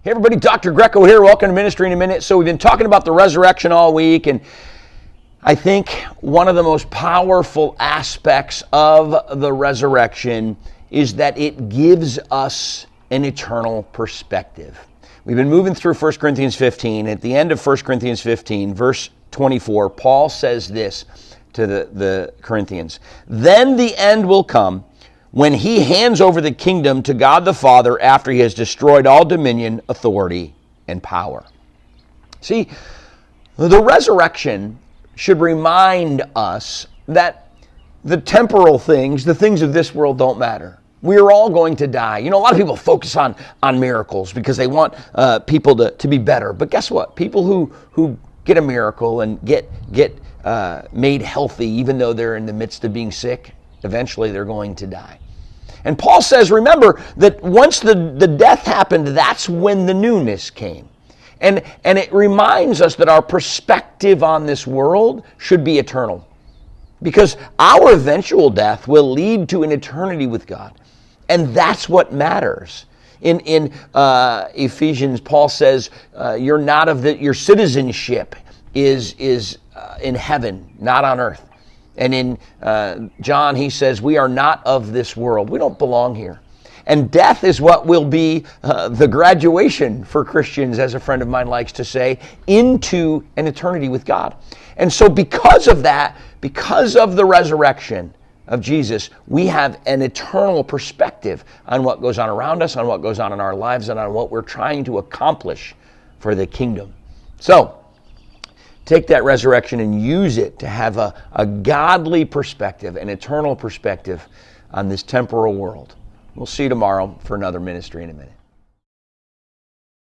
Hey everybody, Dr. Greco here. Welcome to Ministry in a Minute. So we've been talking about the resurrection all week, and I think one of the most powerful aspects of the resurrection is that it gives us an eternal perspective. We've been moving through 1 Corinthians 15. At the end of 1 Corinthians 15, verse 24, Paul says this to the Corinthians: "Then the end will come when he hands over the kingdom to God the Father after he has destroyed all dominion, authority, and power." See, the resurrection should remind us that the temporal things, the things of this world, don't matter. We are all going to die. You know, a lot of people focus on miracles because they want people to be better. But guess what? People who get a miracle and get made healthy, even though they're in the midst of being sick, eventually they're going to die. And Paul says, remember that once the death happened, that's when the newness came. And it reminds us that our perspective on this world should be eternal, because our eventual death will lead to an eternity with God. And that's what matters. In Ephesians, Paul says, your citizenship is in heaven, not on earth. And in John, he says, we are not of this world. We don't belong here. And death is what will be the graduation for Christians, as a friend of mine likes to say, into an eternity with God. And so because of that, because of the resurrection of Jesus, we have an eternal perspective on what goes on around us, on what goes on in our lives, and on what we're trying to accomplish for the kingdom. So, take that resurrection and use it to have a godly perspective, an eternal perspective on this temporal world. We'll see you tomorrow for another Ministry in a Minute.